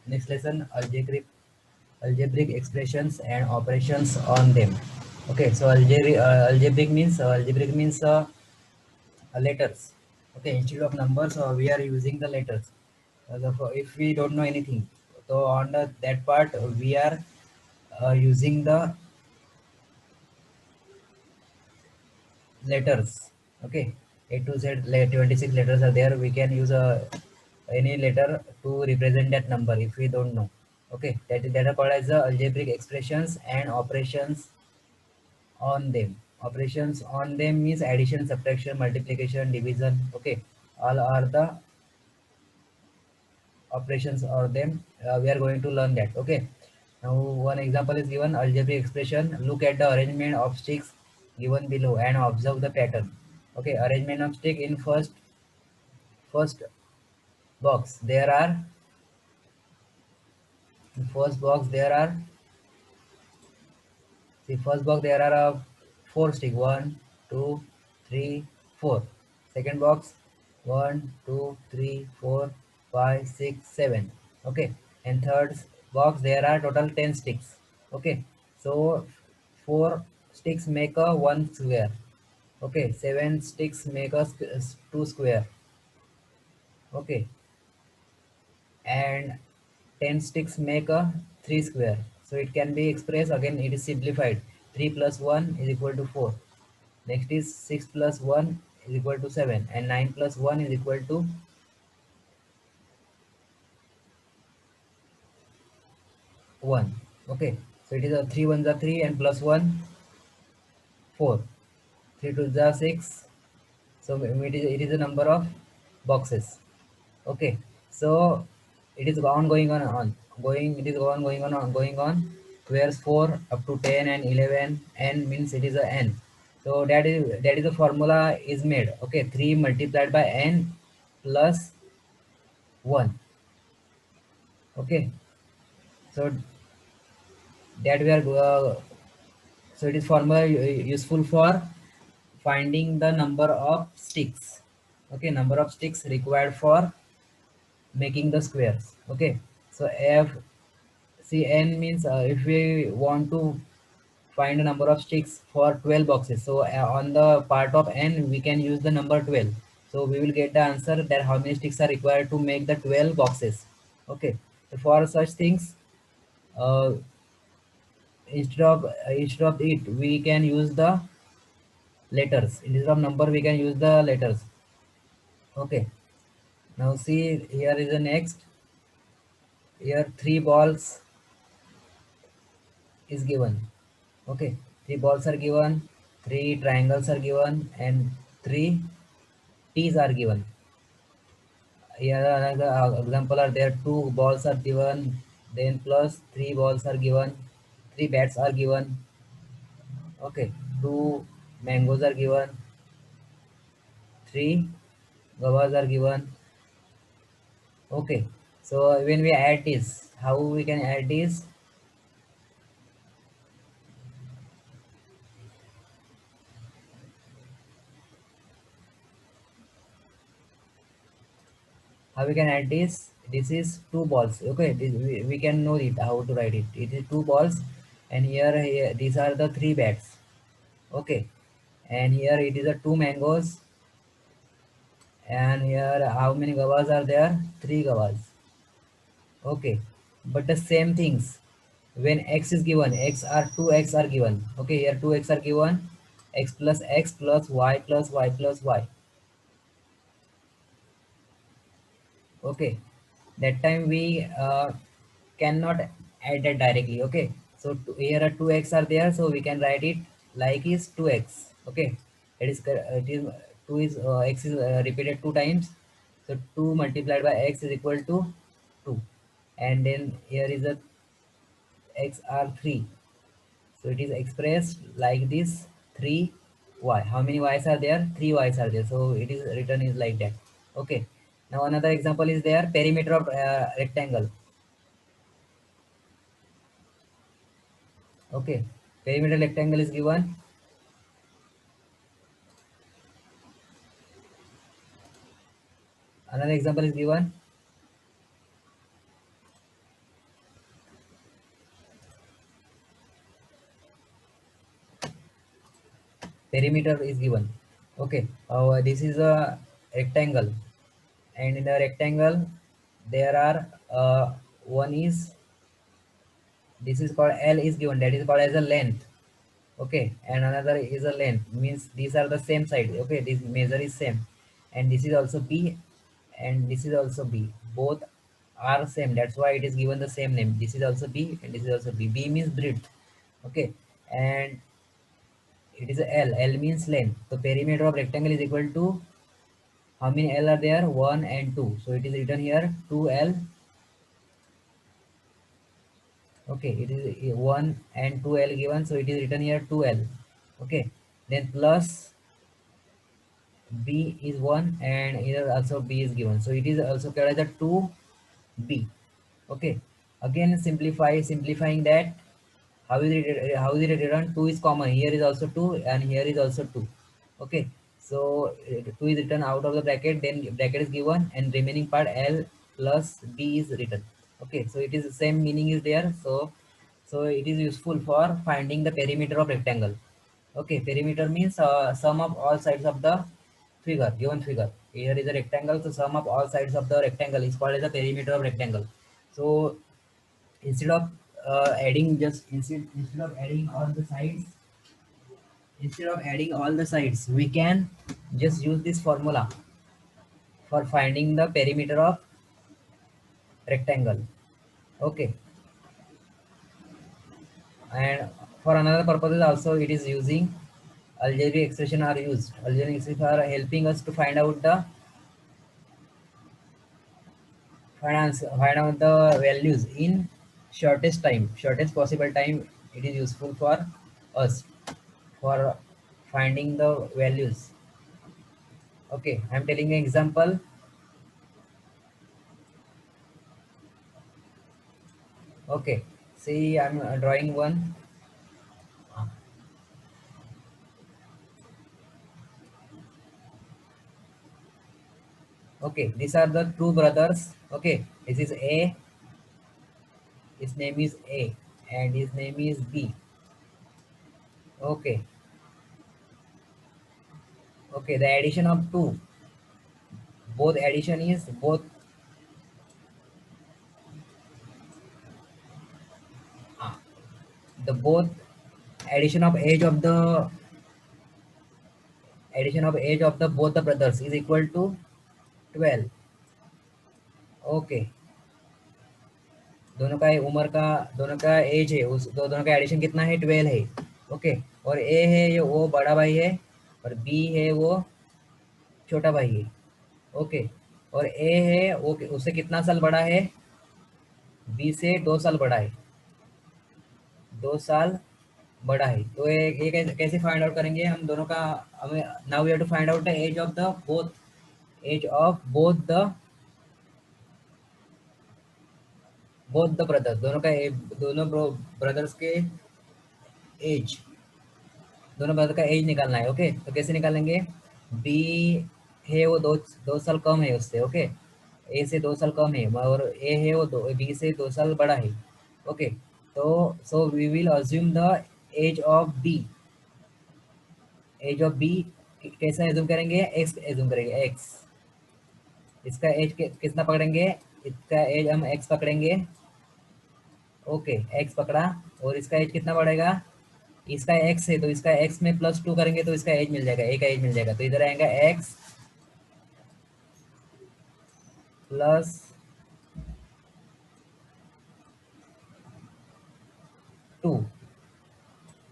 Next lesson, algebraic expressions and operations on them. Okay, so algebraic means letters. Okay, instead of numbers, we are using the letters. If we don't know anything, so on that part we are using the letters. Okay, A to Z 26 letters are there. We can use any letter to represent that number if we don't know. Okay, that are called as the algebraic expressions and operations on them. Operations on them means addition, subtraction, multiplication, division. Okay, all are the operations or them. We are going to learn that. Okay, now one example is given, algebraic expression. Look at the arrangement of sticks given below and observe the pattern. Okay, arrangement of stick in first box there are in first box there are see first box there are four stick, one, two, three, four. Second box, one, two, three, four, five, six, seven. Okay, and third box there are total 10 sticks. Okay, so four sticks make a one square. Okay, seven sticks make a two square. Okay, and 10 sticks make a 3 square. So it can be expressed again, it is simplified. 3 plus 1 is equal to 4. Next is 6 plus 1 is equal to 7, and 9 plus 1 is equal to 1. Okay, so it is a 3 ones are 3 and plus 1 4. 3 2s are 6. So it is a number of boxes. Okay, so it is on going on going it is on going on, whereas 4 up to 10 and 11 n means it is a n. So that is the formula is made. Okay, 3 multiplied by n plus 1. Okay, so that we are so it is formula useful for finding the number of sticks. Okay, number of sticks required for making the squares. Okay, so f see n means if we want to find a number of sticks for 12 boxes, so on the part of n we can use the number 12. So we will get the answer that how many sticks are required to make the 12 boxes. Okay, so for such things, uh, instead of it we can use the letters. Instead of number we can use the letters. Okay, now see here is the next. Here three balls is given. Okay, three balls are given, three triangles are given, and three T's are given. Here another example are there, two balls are given, then plus three balls are given, three bats are given. Okay, two mangoes are given, three guavas are given. Okay, so when we add this, how we can add this? How we can add this? This is two balls. Okay, we can know it how to write it. It is two balls, and here these are the three bats. Okay, and here it is a two mangoes, and here how many gavas are there? Three gavas. Okay, but the same things when x is given, x are two x are given. Okay, here two x are given, x plus y plus y plus y. Okay, that time we cannot add that directly. Okay, so here are 2x are there, so we can write it like is 2x. Okay, it is 2 is x is repeated two times, so 2 multiplied by x is equal to 2, and then here is a x are 3, so it is expressed like this 3y. How many y's are there? 3 y's are there. So it is written is like that. Okay. Now another example is there, perimeter of rectangle. Okay. Perimeter rectangle is given. Another example is given. perimeter is given. Okay, this is a rectangle, and in the rectangle there are one is, this is called L is given, that is called as a length. Okay, and another is a length, means these are the same side. Okay, this measure is same, and this is also B, and this is also B, both are same, that's why it is given the same name. This is also B and this is also B. B means breadth. Okay, and it is a L. L means length. So perimeter of rectangle is equal to, how many L are there? 1 and 2. So it is written here 2L. Okay, it is 1 and 2L given. So it is written here 2L. Okay, then plus B is 1, and here also B is given. So it is also called as a 2B. Okay, again simplifying that. How is it written? 2 is common. Here is also 2 and here is also 2. Okay, so 2 is written out of the bracket, then bracket is given, and remaining part L plus B is written. Okay, so it is the same meaning is there. So it is useful for finding the perimeter of rectangle. Okay, perimeter means sum of all sides of the figure, given figure. Here is a rectangle, so sum of all sides of the rectangle is called as the perimeter of rectangle. So instead of adding just instead of adding all the sides, we can just use this formula for finding the perimeter of rectangle. Okay, and for another purposes also it is using algebraic expression are used. Algebraic expressions are helping us to find out the values in shortest possible time. It is useful for us for finding the values. Okay, I'm telling you example. Okay, see, I'm drawing one. Okay, these are the two brothers. Okay, this is A, his name is A, and his name is B. Okay, okay, the addition of two, both addition is both, uh, the both addition of age of the both the brothers is equal to 12. Okay, दोनों का as है, उस दोनों का addition कितना है? 12 है. Okay, और ए है ये वो बड़ा भाई है, और बी है वो छोटा भाई है. ओके, और ए है वो उससे कितना साल बड़ा है? बी से 2 साल बड़ा है. 2 साल बड़ा है. तो ये कैसे फाइंड आउट करेंगे हम दोनों का? हमें now we have to find out the age of the both the brothers. दोनों ब्रदर्स के एज, दोनों ब्रदर का एज निकालना है. ओके, तो कैसे निकालेंगे? बी है वो 2 साल कम है उससे. ओके, ए से 2 साल कम है, और ए है वो बी से 2 साल बड़ा है. ओके, तो so we will assume the age of B. Age of B कैसा एज्यूम करेंगे? एक्स एज्यूम करेंगे. एक्स, इसका एज कितना पकड़ेंगे? इसका एज हम एक्स पकड़ेंगे. ओके, एक्स पकड़ा, और इसका एज कितना बढ़ेगा? इसका एक्स है तो इसका एक्स में +2 करेंगे तो इसका एज मिल जाएगा, ए का एज मिल जाएगा. तो इधर आएगा एक्स +2.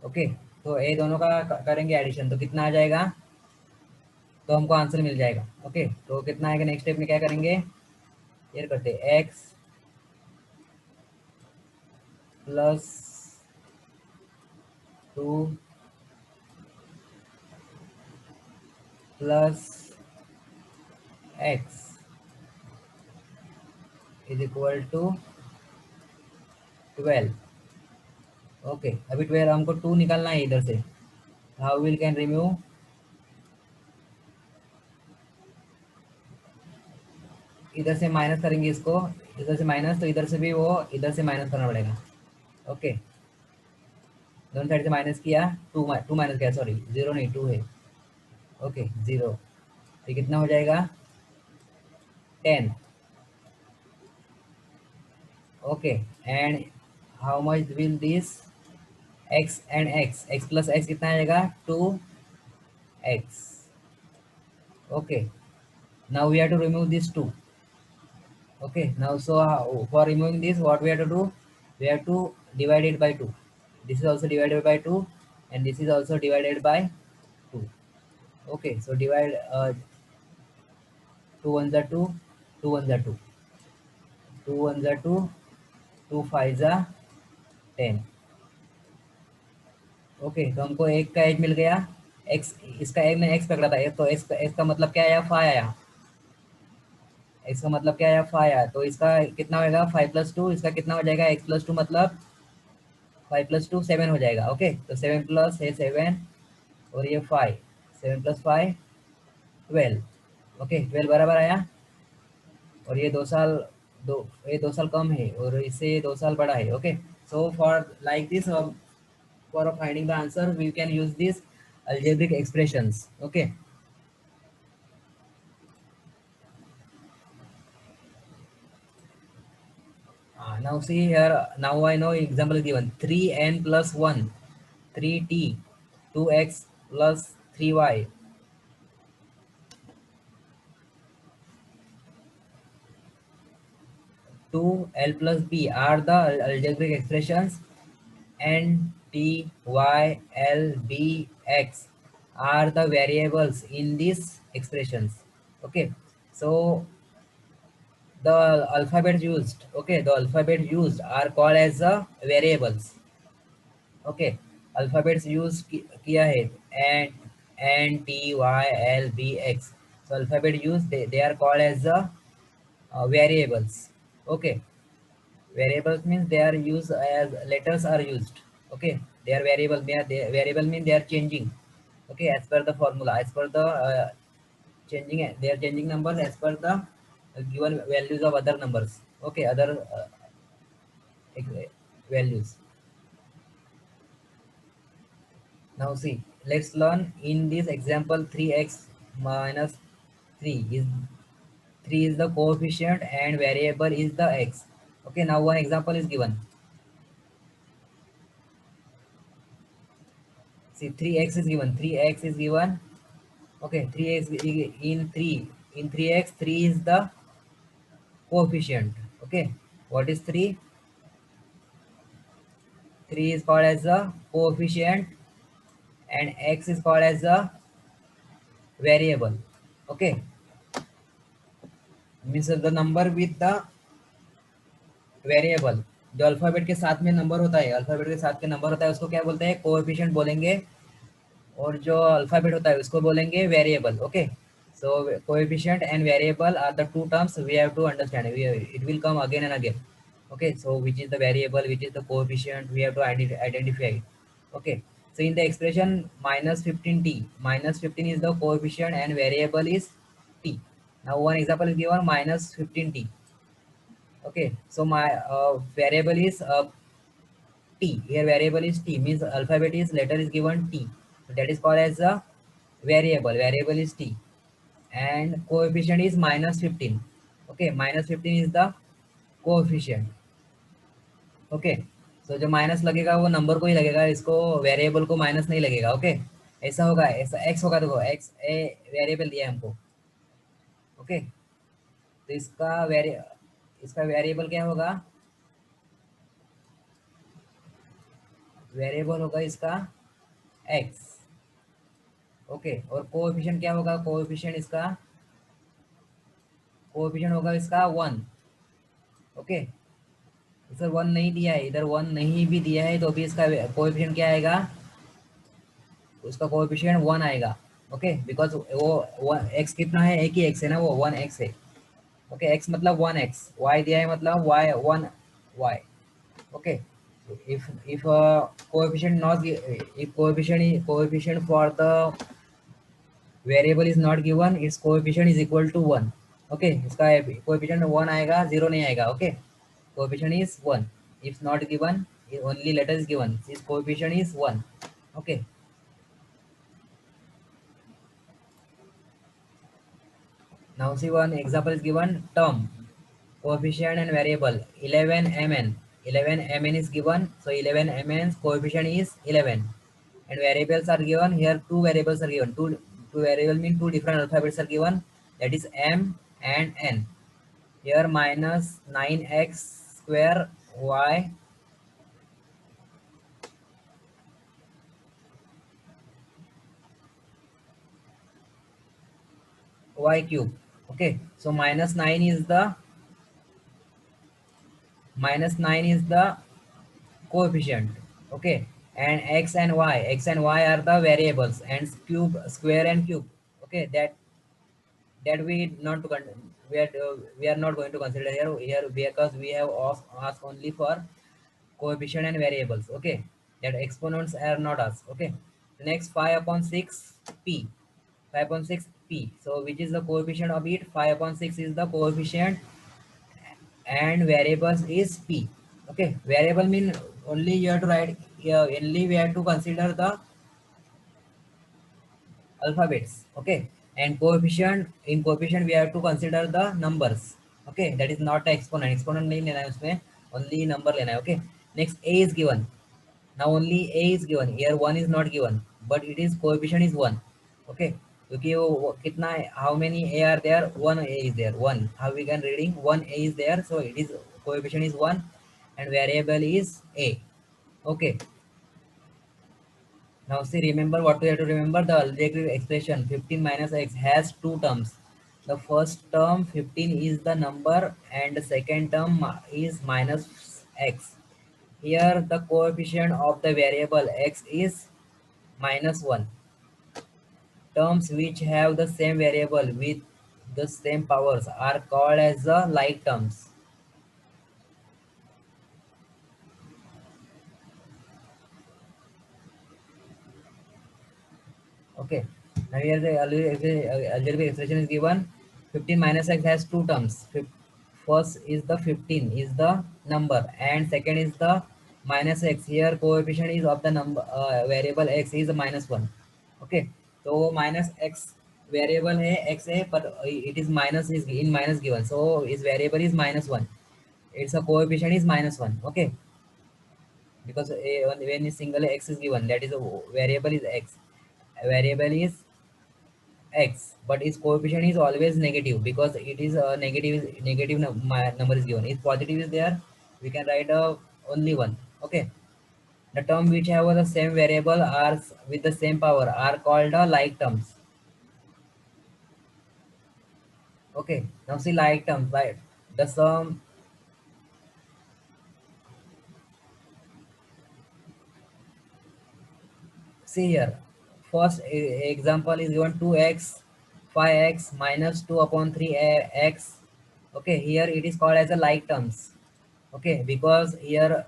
ओके, तो ये दोनों का करेंगे एडिशन, तो कितना आ जाएगा? तो हमको आंसर मिल जाएगा. ओके, तो कितना आएगा? नेक्स्ट स्टेप में क्या करेंगे? ये करते X +2 plus X is equal to 12. Okay, अभी 12 हमको 2 निकालना है इधर से. How will can remove? इधर से माइनस करेंगे इसको, इधर से माइनस, तो इधर से भी वो इधर से माइनस करना पड़ेगा. ओके, दोनों साइड से माइनस किया, टू माइनस किया, सॉरी जीरो नहीं, टू है। ओके जीरो, तो कितना हो जाएगा 10। Okay, and how much will this x and x plus x कितना आएगा 2x। Okay, now we have to remove this 2. Okay, now so for removing this, what we have to do, we have to divide it by 2. This is also divided by 2, and this is also divided by 2. Okay, so divide 2 ones are 2, 2 ones are 2, 2 ones are 2, 2 fives are 10. Okay, तो हमको एक का as मिल गया x, इसका as में x पकड़ा था, तो एक्स का मतलब क्या आया, 5 आया। एक्स का मतलब क्या आया, 5 आया, तो इसका कितना होगा 5 + 2, इसका कितना हो जाएगा x + 2, मतलब 5 + 2 7 हो जाएगा। ओके, तो 7 प्लस है 7, और ये 5, 7 + 5 12। ओके, 12 बराबर आया, और ये 2 साल, दो ये 2 साल कम है, और इससे ये 2 साल बड़ा है। Okay, so for like this, for finding the answer we can use this algebraic expressions. Okay, now see here, now I know example is given 3n plus 1, 3t, 2x plus 3y, 2l plus b are the algebraic expressions, and t, y, l, b, x are the variables in these expressions. Okay, so the alphabets used, okay, the alphabets used are called as the variables. Okay, alphabets use किया है, and t, y, l, b, x. So alphabet used, they are called as the variables. Okay, variables means they are used as letters are used. Okay, they are variable, variable means they are changing. Okay, as per the formula, as per the changing, they are changing numbers as per the given values of other numbers. Okay, other values. Now see, let's learn in this example 3x minus 3 is 3 is the coefficient and variable is the x. Okay, now one example is given. See, 3x is given, 3x is given. Okay, 3x in 3, in 3x 3 is the coefficient. Okay, what is 3? 3 is called as the coefficient, and x is called as the variable. Okay, means the number with the variable, जो alphabet के साथ में number होता है, alphabet के साथ में number होता है उसको क्या बोलते हैं, कोएफिशिएंट बोलेंगे, और जो अल्फाबेट होता है उसको बोलेंगे variable. Okay, so coefficient and variable are the two terms we have to understand, it will come again and again. Okay, so which is the variable, which is the coefficient, we have to identify. Okay, so in the expression -15t, -15 is the coefficient and variable is t. Now one example is given -15t. Okay, so my variable is t. Here variable is t, means alphabet is letter is given t. So that is called as a variable. Variable is t, and coefficient is -15. Okay, -15 is the coefficient. Okay, so जो minus लगेगा वो number को ही लगेगा, इसको variable को minus नहीं लगेगा। Okay, ऐसा होगा, ऐसा एक्स होगा, देखो एक्स ए वेरिएबल दिया है हमको। ओके, तो इसका वेरिएबल क्या होगा, वेरिएबल होगा इसका एक्स। ओके, और कोएफिशिएंट क्या होगा, कोएफिशिएंट इसका, कोएफिशिएंट होगा इसका 1। ओके, इधर 1 नहीं दिया है, इधर 1 नहीं भी दिया है, तो भी इसका कोएफिशिएंट क्या आएगा, उसका कोएफिशिएंट 1 आएगा। ओके, बिकॉज वो एक्स कितना है, एक ही एक्स है ना, वो 1x है। ओके, एक्स मतलब 1x, वाई दिया है मतलब Y 1y। Okay, if coefficient not if coefficient for the variable is not given, its coefficient is equal to 1। Okay, इसका कोएफिशिएंट 1 आएगा, 0 नहीं आएगा। Okay, coefficient is 1 if not given, only letter is given. Its coefficient is 1. Okay. Now see one example is given. Term, coefficient and variable 11 mn. 11 mn is given. So 11 mn's coefficient is 11. And variables are given. Here two variables are given. Two variable mean two different alphabets are given. That is m and n. Here minus 9x square y cube. Okay, so minus 9 is the coefficient. Okay, and x and y are the variables, and cube, square and cube. Okay, that we are not going to consider here because we have asked only for coefficient and variables. Okay, that exponents are not asked. Okay, next 5 upon 6 p. 5 upon 6 p. So which is the coefficient of it? 5 upon 6 is the coefficient, and variables is p. Okay, variable mean only you have to write, only we have to consider the alphabets. Okay, and coefficient, in coefficient we have to consider the numbers. Okay, that is not the exponent. Exponent नहीं लेना है उसमें, only number लेना है. Okay, next a is given. Now only a is given. Here 1 is not given, but it is coefficient is 1. Okay, क्योंकि वो कितना है, how many a are there? 1 a is there. 1. How we can reading? 1 a is there, so it is coefficient is 1, and variable is a. Okay. Now see, remember what we have to remember, the algebraic expression 15 minus x has two terms. The first term 15 is the number, and the second term is minus x. Here the coefficient of the variable x is minus 1. Terms which have the same variable with the same powers are called as the like terms. Okay. Now here the algebraic expression is given. 15 minus x has two terms. First is the 15 is the number, and second is the minus x. Here coefficient is of the number, variable x is minus 1. Okay. So minus x variable है x है, but it is minus is in minus given. So its variable is minus 1. Its a coefficient is minus 1. Okay. Because when a single x is given, that is a variable is x. A variable is x, but its coefficient is always negative because it is a negative number is given. If positive is there, we can write only one. Okay, the term which have the same variable are with the same power are called like terms. Okay, now see like terms, right? The sum, see here, first example is given 2x 5x minus 2 upon 3x. Okay, here it is called as a like terms. Okay, because here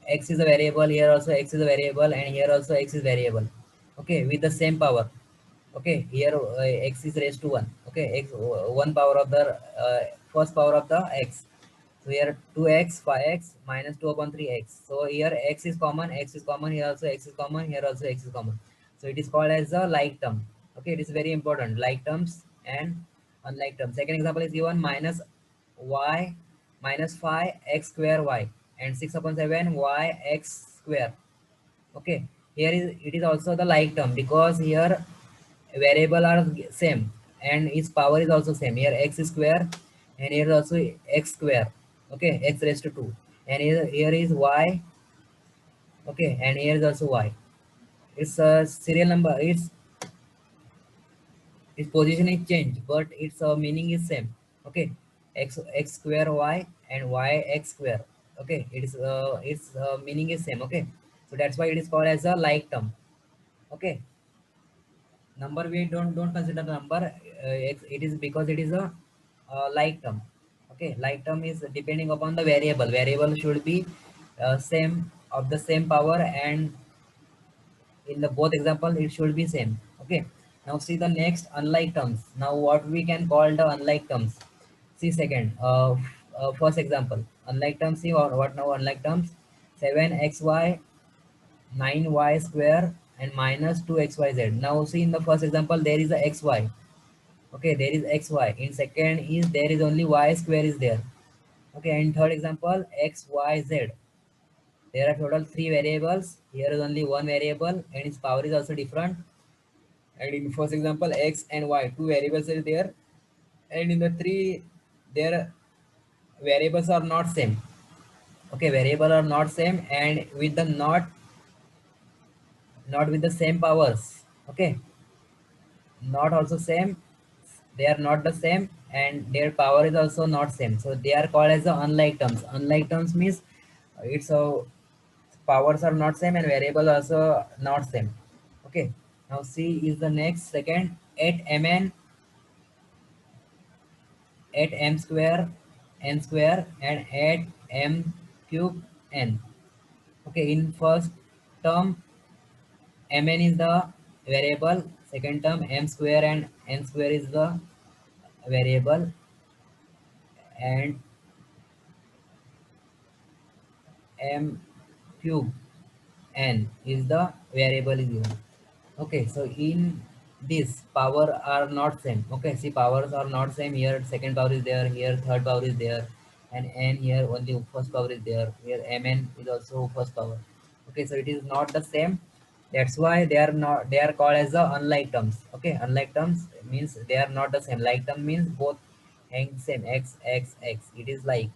x is a variable, here also x is a variable, and here also x is variable. Okay, with the same power. Okay, here x is raised to 1. Okay, x one power of the first power of the x. So here 2x 5x minus 2 upon 3x. So here x is common, x is common, here also x is common, here also x is common. So it is called as a like term. Okay, it is very important, like terms and unlike terms. Second example is given minus y minus 5x square y, and 6 upon 7 y x square. Okay, here is it is also the like term because here variable are same, and its power is also same. Here x square, and here also x square. Okay, x raised to 2, and here is y. Okay, and here is also y. Its serial number, its position is changed, but its meaning is same. Okay, x square y and y x square. Okay, its meaning is same. Okay, so that's why it is called as a like term. Okay, number we don't consider the number. It is because it is a like term. Okay, like term is depending upon the variable. Variable should be same, of the same power, and in the both example it should be same. Okay, now see the next unlike terms. Now what we can call the unlike terms? See second, first example unlike terms. See what now unlike terms. 7xy, 9y square, and minus 2xyz. Now see, in the first example there is a xy. Okay, there is xy. In second is there is only y square is there. Okay, in third example xyz. There are total three variables. Here is only one variable and its power is also different. And in first example x and y, two variables are there. And in the three, their variables are not same. Okay, variable are not same and with the not with the same powers. Okay, not also same, they are not the same and their power is also not same, so they are called as the unlike terms. Unlike terms means it's a powers are not same and variable also not same. Okay, now c is the next second, 8mn, 8m square n square and 8m cube n. Okay, in first term mn is the variable, second term m square and n square is the variable, and m cube n is the variable is given. Okay, so in this power are not same. Okay, see, powers are not same. Here second power is there, here third power is there, and n here only first power is there. Here mn is also first power. Okay, so it is not the same. That's why they are not, they are called as the unlike terms. Okay, unlike terms means they are not the same. Like term means both hang same, x x x, it is like.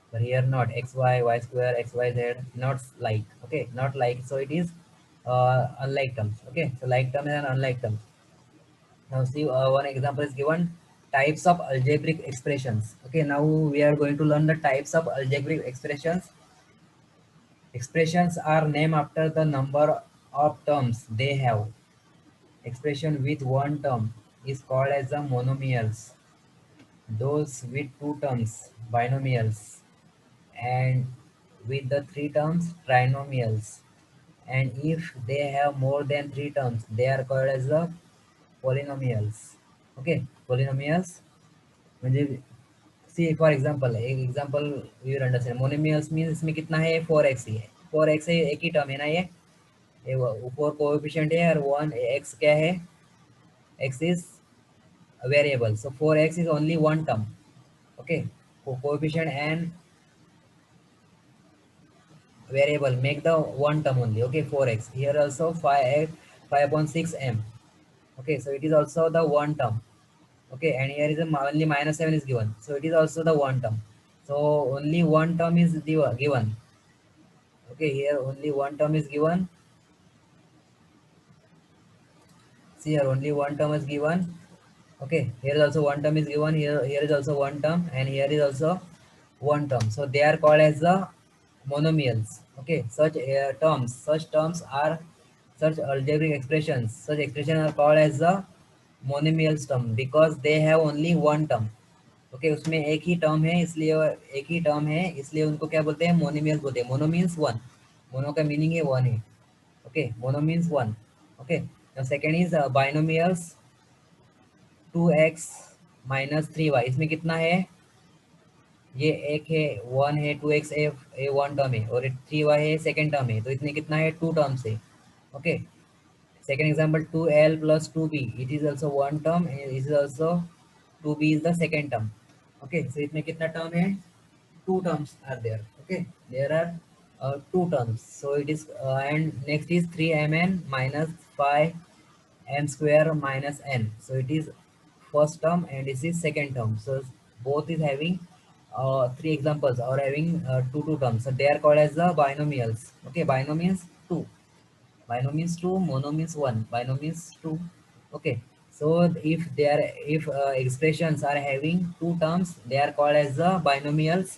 But here not x y, y square, x y z, not like. Okay, not like, so it is unlike terms. Okay, so like term and unlike terms. Now see, one example is given, types of algebraic expressions. Okay, now we are going to learn the types of algebraic expressions. Expressions are named after the number of terms they have. Expression with one term is called as the monomials. Those with two terms, binomials, and with the three terms, trinomials. And if they have more than three terms, they are called as the polynomials. Okay, polynomials. म्हणजे see, for example, एक example you will understand. Monomials means इसमें कितना है, 4x ही है. 4x है, एक ही term है ना ये. ये 4 कोएफिशिएंट है और 1 x क्या है, x is a variable, so 4x is only one term. Okay, coefficient and variable make the one term only. Okay, 4x, here also 5 5.6 m. Okay, so it is also the one term. Okay, and here is a only minus 7 is given, so it is also the one term. So only one term is given. Okay, here only one term is given. See, here only one term is given. Okay, here is also one term is given, here is also one term, and here is also one term, so they are called as the monomials. Okay, such terms are, such algebraic expressions, such expressions are called as the monomials term because they have only one term. Okay, उसमें एक ही term है, इसलिए एक ही term है, इसलिए उनको क्या बोलते हैं, मोनोमियल्स बोलते हैं. मोनो मीन्स वन, मोनो का मीनिंग है वन है. Okay, mono means one. Okay, second is binomials. 2x minus 3y, इसमें कितना है, ये एक है, वन है, 2x ए वन टर्म है और 3y है सेकेंड टर्म है, तो इसमें कितना है, टू टर्म्स है. Okay, second example 2l plus 2b, it is also one term and it is also 2b is the second term. Okay, so इसमें कितना term है, two terms are there. Okay, there are two terms, so it is and next is 3mn minus 5m square minus n, so it is first term and this is second term, so both is having three examples or having two terms, so they are called as the binomials. Okay, binomials 2, binomials 2, monomials 1, binomials 2. Okay, so if they are, if expressions are having two terms, they are called as the binomials.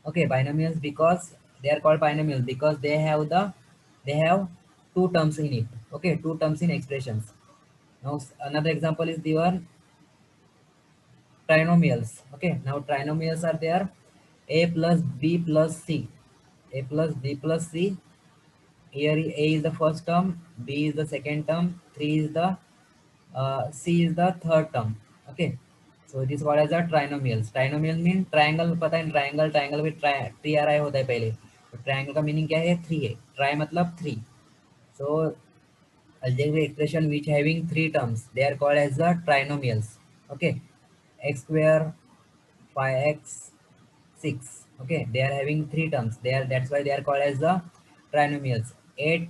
Okay, binomials because they are called binomials because they have two terms in it. Okay, two terms in expressions. Now another example is the one trinomials. Okay, now trinomials are there, a plus b plus c, a plus b plus c. Here A is the first term, B is the second term, 3 is the C is the third term. Okay, so it is called as a trinomials. Trinomial mean triangle, पता है triangle, triangle with tri होता है पहले. तो triangle का meaning क्या है? Three है, ट्राई मतलब three. So algebraic expression which having three terms, they are called as the trinomials. Okay, x square 5x 6. Okay, they are having three terms, they are, that's why they are called as the trinomials. 8a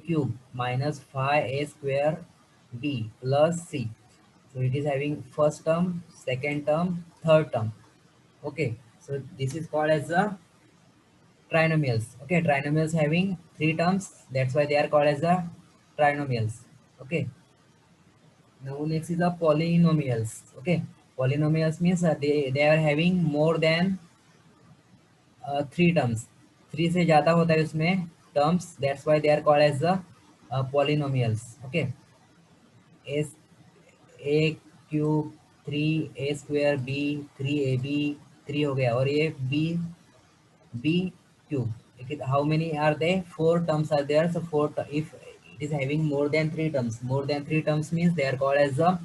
cube minus 5a square b plus c. So it is having first term, second term, third term. Okay, so this is called as the trinomials. Okay, trinomials having three terms, that's why they are called as the trinomials. Okay, now next is the polynomials. Okay, polynomials means they are having more than three terms. Three से ज़्यादा होता है उसमें terms, that's why they are called as the polynomials. Okay, as A cube three A square B three A B three हो गया, और ये B cube, how many are there? Four terms are there. So four, if it is having more than three terms, more than three terms means they are called as the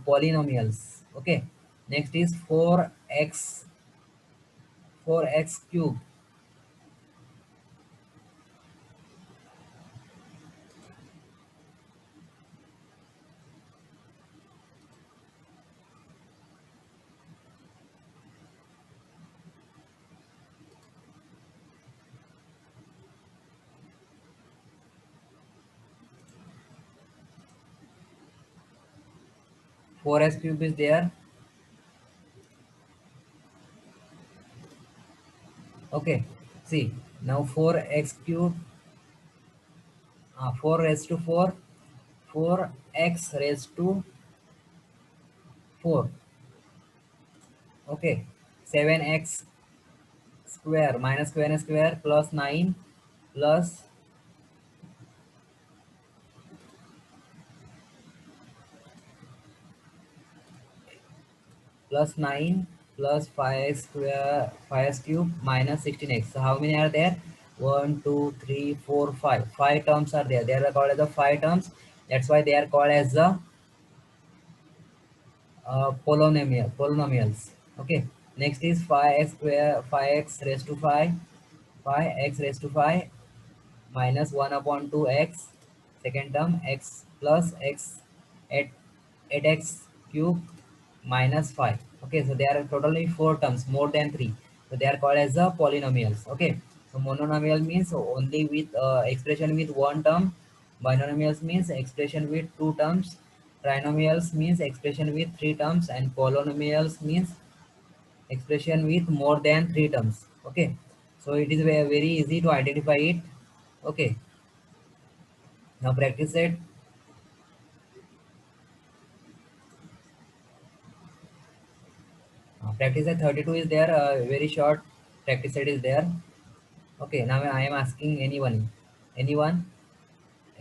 polynomials. Okay, next is 4x cube. 4x cube is there. Okay, see now 4x cube, 4 raised to 4, 4x raised to 4. Okay, 7x square minus square plus 9 plus plus 9 plus 5x square 5x cube minus 16x. So how many are there? One, 2, 3, 4, 5. Five terms are there. They are called as the five terms. That's why they are called as the polynomials. Okay. Next is 5x square 5x raised to 5, 5x raised to 5 minus 1 upon 2x, second term x plus x at 8x cube minus 5. Okay, so there are totally four terms, more than three. So they are called as the polynomials. Okay, so monomial means only with expression with one term. Binomials means expression with two terms. Trinomials means expression with three terms, and polynomials means expression with more than three terms. Okay, so it is very easy to identify it. Okay, now practice it. Practice set 32 is there. Very short practice set is there. Okay, now I am asking anyone,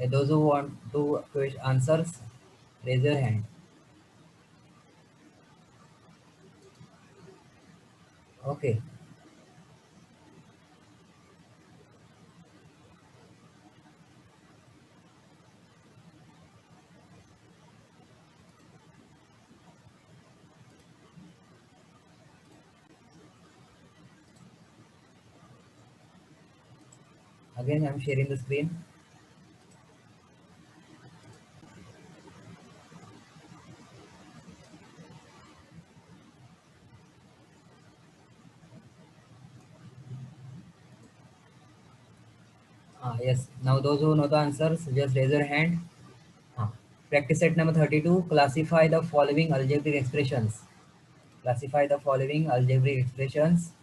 those who want to answers, raise your hand. Okay, again I am sharing the screen. Yes, now those who know the answers, just raise your hand. Ah, practice set number 32. Classify the following algebraic expressions. Classify the following algebraic expressions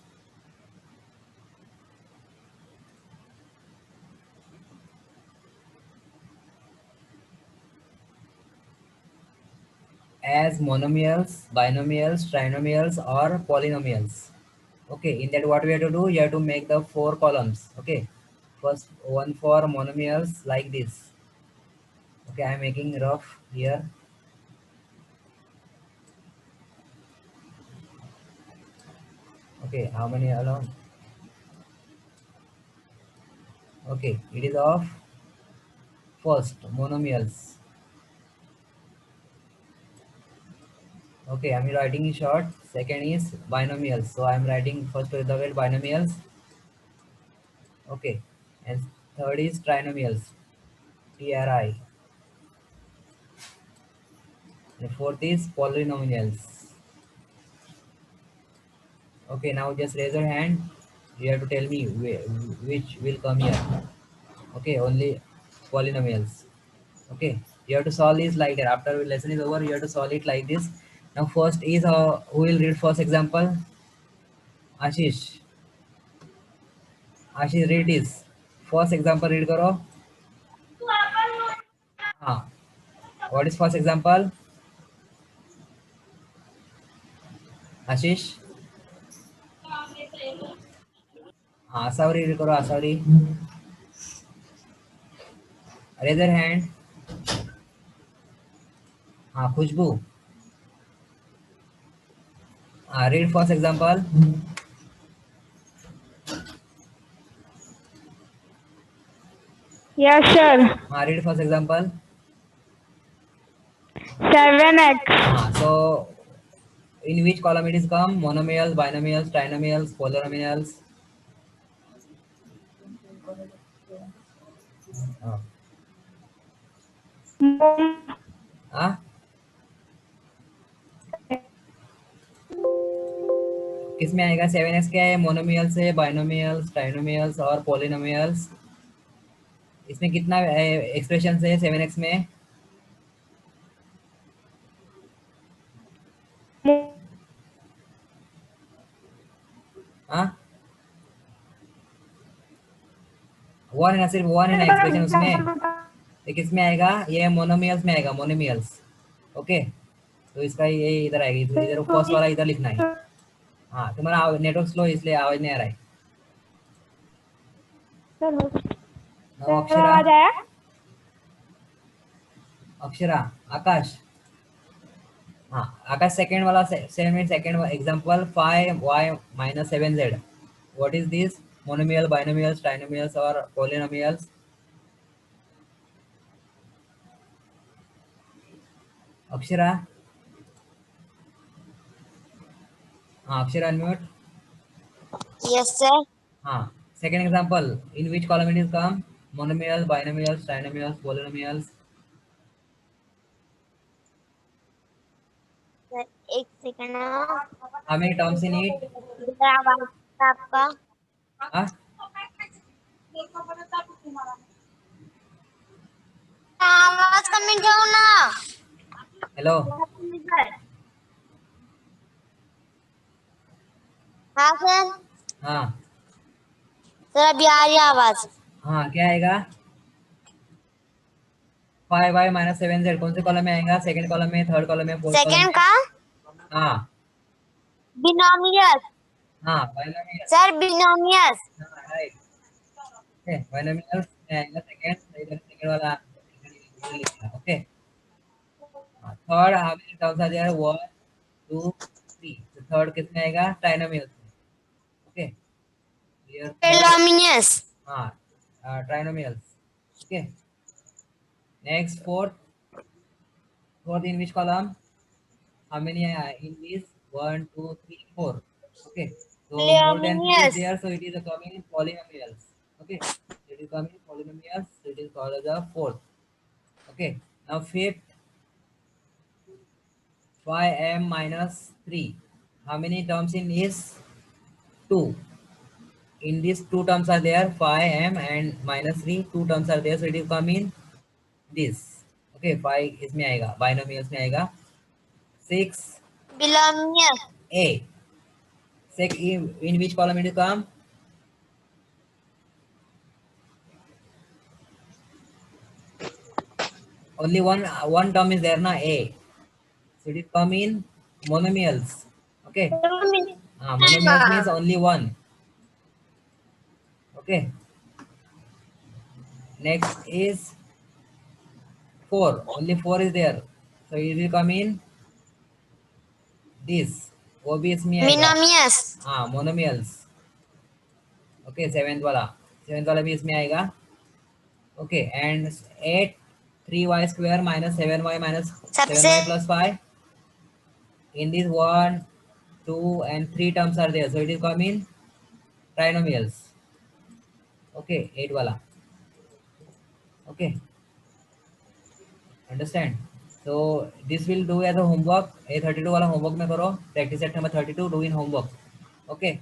as monomials, binomials, trinomials, or polynomials. Okay, in that what we have to do, you have to make the four columns. Okay, first one for monomials like this. Okay, I am making rough here. Okay, how many along? Okay, it is of first monomials. Okay, I'm writing in short. Second is binomials. So I'm writing first the word binomials. Okay, and third is trinomials. TRI. And fourth is polynomials. Okay, now just raise your hand. You have to tell me which will come here. Okay, only polynomials. Okay, you have to solve this like that. After lesson is over, you have to solve it like this. Now first is who will read first example? Ashish. Ashish, read this. First example read करो. हाँ. What is first example? Ashish. हाँ, Asauri read करो. Asauri. Raise your hand. हाँ, खुशबू. हाँ, read first example. Yes, sir. हाँ, read first example. 7x. हाँ, so in which column it is come? Monomials, binomials, trinomials, polynomials. हाँ. हाँ? किस में आएगा? 7x क्या है? मोनोमियल्स है, बाइनोमियल्स, ट्राइनोमियल्स और पॉलिनोमियल्स. इसमें कितना एक्सप्रेशन है 7x में? हाँ, वन है ना, सिर्फ वन है ना एक्सप्रेशन उसमें. ये किस में आएगा? ये मोनोमियल्स में आएगा, मोनोमियल्स. ओके, तो इसका ये इधर आएगा, इधर फर्स्ट वाला इधर लिखना है. हाँ, तुम्हारा नेटवर्क स्लो इसलिए आवाज नहीं आ रहा है. नाउ अक्षरा. आवाज आया? अक्षरा. आकाश. हाँ, आकाश सेकंड वाला 7 minute second example 5y minus 7z. What is this? Monomial, binomials, trinomials और पॉलिनोमियल्स. अक्षरा. हाँ, अक्षरा अनम्यूट. Yes, sir. हाँ, second example in which column it is come? Monomial, binomials, trinomials, polynomials. Sir एक second. How many terms in it? आवाज आपका हाँ, आवाज कमी जाओ ना. हेलो. हाँ सर. हाँ. सर अभी आ रही है आवाज. हाँ, क्या आएगा? 5y minus 7z कौन से कॉलम में आएगा? सेकंड कॉलम में, थर्ड कॉलम में, फोर्थ कॉलम सेकंड में? का हाँ. बिनोमियस. हाँ, बाइनोमियल. सर बिनोमियस. हाँ, राइट. ओके, बाइनोमियल्स में आएगा सेकंड, तो इधर सेकंड वाला इधर लिखना. Okay. Third how many terms are there? 1 2 3. तो थर्ड किस में आएगा? ट्राइनोमियल्स में. Okay, clear? बिनोमियस. हाँ, trinomials. Okay. Next fourth in which column? How many in this? 1 2 3 4. Okay, so more than 3 is Polynomials. there, so it is a coming in polynomials. Okay, it is coming in polynomials, so it is called as a fourth. Okay, now fifth, 5m minus 3. How many terms in is? 2. In these two terms are there, 5m and minus 3. Two terms are there, so it will come in this. Okay, 5 इसमें आएगा, binomials में आएगा. 6 बिनोमियस. a. In which column it will come? Only one term is there na, a. So it will come in monomials. Okay. Monomials means only one. Okay. Next is 4. Only 4 is there. So it will come in this. वो भी इसमें आएगा. बिनोमियस. हाँ, monomials. Okay, seventh वाला भी इसमें आएगा. Okay, and 8 3y square minus 7y minus 7y plus 5. In this 1, 2 and 3 terms are there, so it is come in trinomials. Okay, 8 wala. Okay, understand? So this will do as a homework. A 32 वाला homework में करो, practice set number 32 do in homework. Okay,